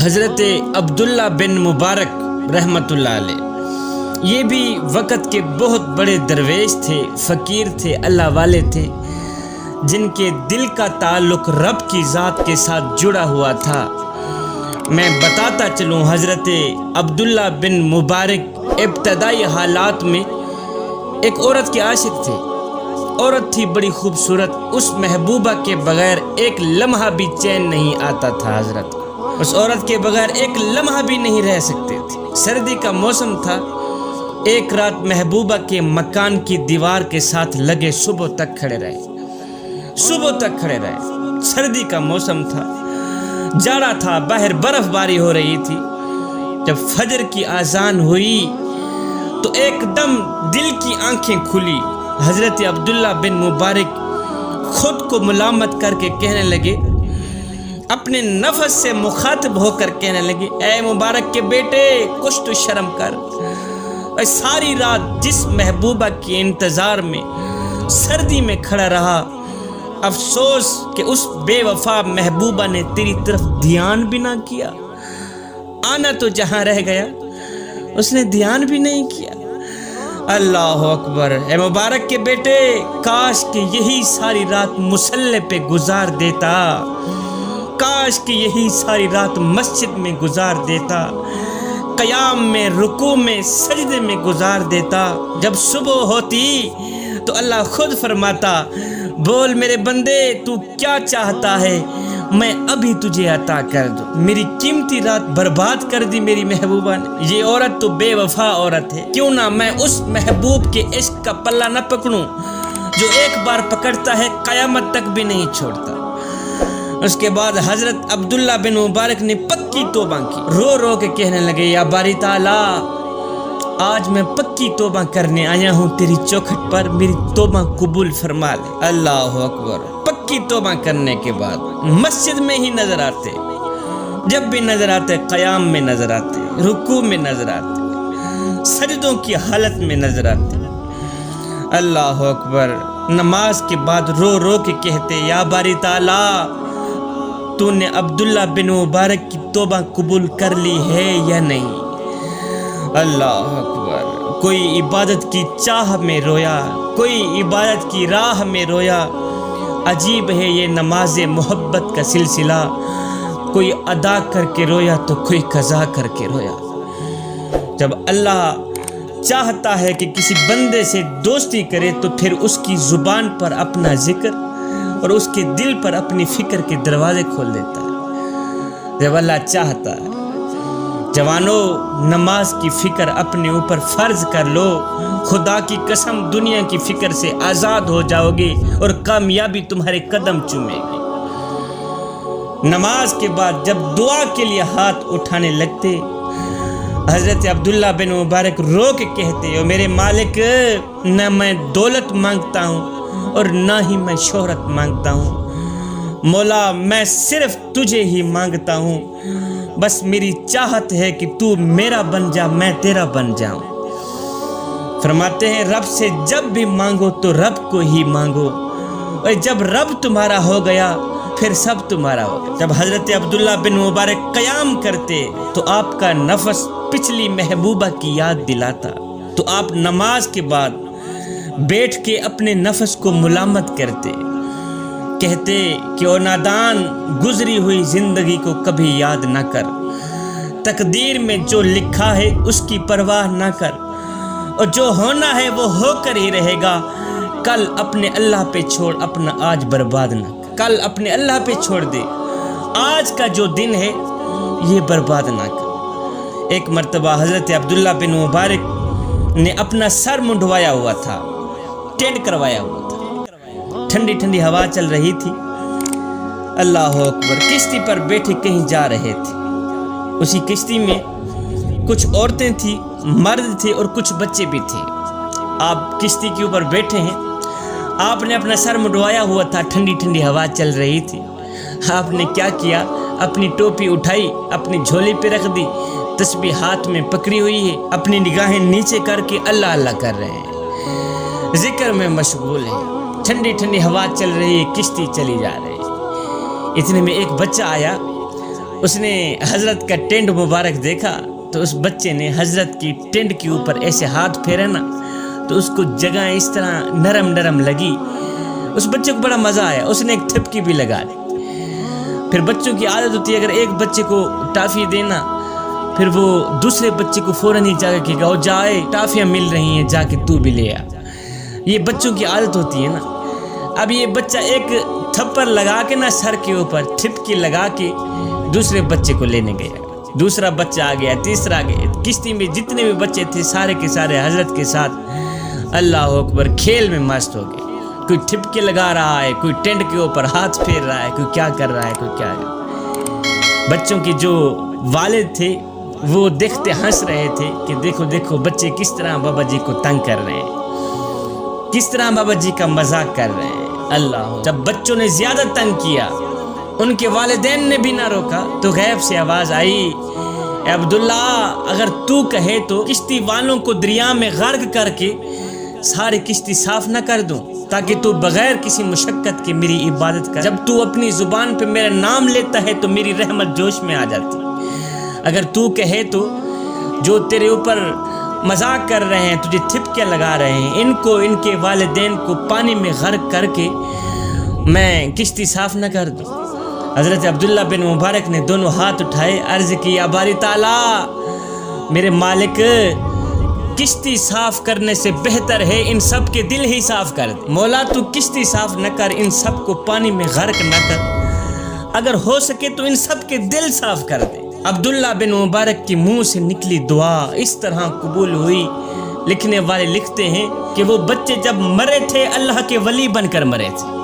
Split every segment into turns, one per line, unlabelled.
حضرت عبداللہ بن مبارک رحمۃ اللہ علیہ، یہ بھی وقت کے بہت بڑے درویش تھے، فقیر تھے، اللہ والے تھے، جن کے دل کا تعلق رب کی ذات کے ساتھ جڑا ہوا تھا۔ میں بتاتا چلوں، حضرت عبداللہ بن مبارک ابتدائی حالات میں ایک عورت کے عاشق تھے۔ عورت تھی بڑی خوبصورت، اس محبوبہ کے بغیر ایک لمحہ بھی چین نہیں آتا تھا۔ حضرت اس عورت کے بغیر ایک لمحہ بھی نہیں رہ سکتے تھے۔ سردی کا موسم تھا۔ ایک رات محبوبہ کے مکان کی دیوار کے ساتھ لگے صبح تک کھڑے رہے۔ سردی کا موسم تھا، جاڑا تھا، باہر برف باری ہو رہی تھی۔ جب فجر کی اذان ہوئی تو ایک دم دل کی آنکھیں کھلی۔ حضرت عبداللہ بن مبارک خود کو ملامت کر کے کہنے لگے، اپنے نفس سے مخاطب ہو کر کہنے لگے، اے مبارک کے بیٹے، کچھ تو شرم کر۔ ساری رات جس محبوبہ کے انتظار میں سردی میں کھڑا رہا، افسوس کہ اس بے وفا محبوبہ نے تیری طرف دھیان بھی نہ کیا۔ آنا تو جہاں رہ گیا، اس نے دھیان بھی نہیں کیا۔ اللہ اکبر۔ اے مبارک کے بیٹے، کاش کہ یہی ساری رات مصلی پہ گزار دیتا، کاش کہ یہی ساری رات مسجد میں گزار دیتا، قیام میں، رکوع میں، سجدے میں گزار دیتا۔ جب صبح ہوتی تو اللہ خود فرماتا، بول میرے بندے، تو کیا چاہتا ہے، میں ابھی تجھے عطا کر دوں۔ میری قیمتی رات برباد کر دی میری محبوبہ نے۔ یہ عورت تو بے وفا عورت ہے، کیوں نہ میں اس محبوب کے عشق کا پلہ نہ پکڑوں جو ایک بار پکڑتا ہے قیامت تک بھی نہیں چھوڑتا۔ اس کے بعد حضرت عبداللہ بن مبارک نے پکی توبہ کی، رو رو کے کہنے لگے، یا باری تعالیٰ، آج میں پکی توبہ کرنے آیا ہوں تیری چوکھٹ پر، میری توبہ قبول فرما لے۔ اللہ اکبر۔ پکی توبہ کرنے کے بعد مسجد میں ہی نظر آتے، جب بھی نظر آتے قیام میں نظر آتے، رکوع میں نظر آتے، سجدوں کی حالت میں نظر آتے۔ اللہ اکبر۔ نماز کے بعد رو رو کے کہتے، یا باری تعالیٰ، تو نے عبداللہ بن مبارک کی توبہ قبول کر لی ہے یا نہیں؟ اللہ اکبر۔ کوئی عبادت کی چاہ میں رویا، کوئی عبادت کی راہ میں رویا۔ عجیب ہے یہ نماز محبت کا سلسلہ، کوئی ادا کر کے رویا تو کوئی قضا کر کے رویا۔ جب اللہ چاہتا ہے کہ کسی بندے سے دوستی کرے تو پھر اس کی زبان پر اپنا ذکر اور اس کے دل پر اپنی فکر کے دروازے کھول دیتا ہے۔ جب اللہ چاہتا ہے، جوانوں، نماز کی فکر اپنے اوپر فرض کر لو، خدا کی قسم دنیا کی فکر سے آزاد ہو جاؤ گے اور کامیابی تمہارے قدم چومے گی۔ نماز کے بعد جب دعا کے لیے ہاتھ اٹھانے لگتے، حضرت عبداللہ بن مبارک رو کے کہتے، او میرے مالک، نہ میں دولت مانگتا ہوں اور نہ ہی میں شہرت مانگتا ہوں، مولا میں صرف تجھے ہی مانگتا ہوں، بس میری چاہت ہے کہ تو میرا بن جا، میں تیرا بن جاؤں۔ فرماتے ہیں رب سے جب بھی مانگو تو رب کو ہی مانگو، اور جب رب تمہارا ہو گیا پھر سب تمہارا ہو گیا۔ جب حضرت عبداللہ بن مبارک قیام کرتے تو آپ کا نفس پچھلی محبوبہ کی یاد دلاتا، تو آپ نماز کے بعد بیٹھ کے اپنے نفس کو ملامت کرتے، کہتے کہ او نادان، گزری ہوئی زندگی کو کبھی یاد نہ کر، تقدیر میں جو لکھا ہے اس کی پرواہ نہ کر، اور جو ہونا ہے وہ ہو کر ہی رہے گا۔ کل اپنے اللہ پہ چھوڑ، اپنا آج برباد نہ کر۔ کل اپنے اللہ پہ چھوڑ دے، آج کا جو دن ہے یہ برباد نہ کر۔ ایک مرتبہ حضرت عبداللہ بن مبارک نے اپنا سر منڈوایا ہوا تھا، ٹینٹ کروایا ہوا تھا، ٹھنڈی ٹھنڈی ہوا چل رہی تھی۔ اللہ اکبر۔ کشتی پر بیٹھے کہیں جا رہے تھے، اسی کشتی میں کچھ عورتیں تھیں، مرد تھے اور کچھ بچے بھی تھے۔ آپ کشتی کے اوپر بیٹھے ہیں، آپ نے اپنا سر منڈوایا ہوا تھا، ٹھنڈی ٹھنڈی ہوا چل رہی تھی۔ آپ نے کیا کیا، اپنی ٹوپی اٹھائی، اپنی جھولی پہ رکھ دی، تسبیح ہاتھ میں پکڑی ہوئی ہے، اپنی نگاہیں نیچے کر کے اللہ اللہ کر رہے ہیں، ذکر میں مشغول ہیں۔ ٹھنڈی ٹھنڈی ہوا چل رہی ہے، کشتی چلی جا رہی ہے۔ اتنے میں ایک بچہ آیا، اس نے حضرت کا ٹینٹ مبارک دیکھا تو اس بچے نے حضرت کی ٹینٹ کے اوپر ایسے ہاتھ پھیرا نا تو اس کو جگہ اس طرح نرم نرم لگی. اس بچے کو بڑا مزہ آیا, اس نے ایک تھپکی بھی لگا دی. پھر بچوں کی عادت ہوتی ہے اگر ایک بچے کو ٹافی دینا پھر وہ دوسرے بچے کو فوراً ہی جا کے کہے گا وہ جائے ٹافیاں مل رہی ہیں جا کے تو بھی لے آ. یہ بچوں کی عادت ہوتی ہے نا. اب یہ بچہ ایک تھپڑ لگا کے نا سر کے اوپر تھپکی لگا کے دوسرے بچے کو لینے گیا. دوسرا بچہ آ گیا, تیسرا آ گیا. کشتی میں جتنے بھی بچے تھے سارے کے سارے حضرت کے ساتھ اللہ اکبر کھیل میں مست ہو گئے. کوئی ٹھپکے لگا رہا ہے, کوئی ٹینٹ کے اوپر ہاتھ پھیر رہا ہے, کوئی کیا کر رہا ہے, کوئی کیا. بچوں کے جو والد تھے وہ دیکھتے ہنس رہے تھے کہ دیکھو دیکھو بچے کس طرح بابا جی کو تنگ کر رہے ہیں, کس طرح بابا جی کا مذاق کر رہے ہیں. اللہ, جب بچوں نے زیادہ تنگ کیا ان کے والدین نے بھی نہ روکا تو غیب سے آواز آئی, اے عبداللہ اگر تو کہے تو کشتی والوں کو دریا میں غرق کر کے سارے کشتی صاف نہ کر دوں تاکہ تو بغیر کسی مشقت کے میری عبادت کر. جب تو اپنی زبان پہ میرا نام لیتا ہے تو میری رحمت جوش میں آ جاتی. اگر تو کہے تو جو تیرے اوپر مذاق کر رہے ہیں, تجھے تھپکے لگا رہے ہیں, ان کو ان کے والدین کو پانی میں غرق کر کے میں کشتی صاف نہ کر دوں. حضرت عبداللہ بن مبارک نے دونوں ہاتھ اٹھائے, عرض کی یا باری تعالی میرے مالک, کشتی صاف کرنے سے بہتر ہے ان سب کے دل ہی صاف کر دے. مولا تو کشتی صاف نہ کر, ان سب کو پانی میں غرق نہ کر, اگر ہو سکے تو ان سب کے دل صاف کر دے. عبداللہ بن مبارک کے منہ سے نکلی دعا اس طرح قبول ہوئی. لکھنے والے لکھتے ہیں کہ وہ بچے جب مرے تھے اللہ کے ولی بن کر مرے تھے.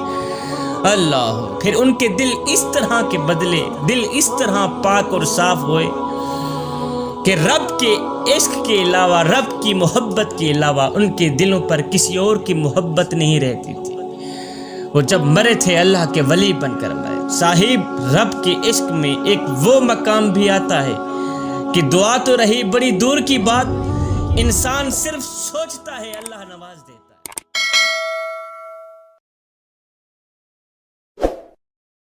اللہ, پھر ان کے دل اس طرح کے بدلے, دل اس طرح پاک اور صاف ہوئے کہ رب کے عشق کے علاوہ, رب کی محبت کے علاوہ ان کے دلوں پر کسی اور کی محبت نہیں رہتی تھی. وہ جب مرے تھے اللہ کے ولی بن کر مرے. صاحب رب کے عشق میں ایک وہ مقام بھی آتا ہے کہ دعا تو رہی بڑی دور کی بات, انسان صرف سوچتا ہے اللہ نواز دیتا.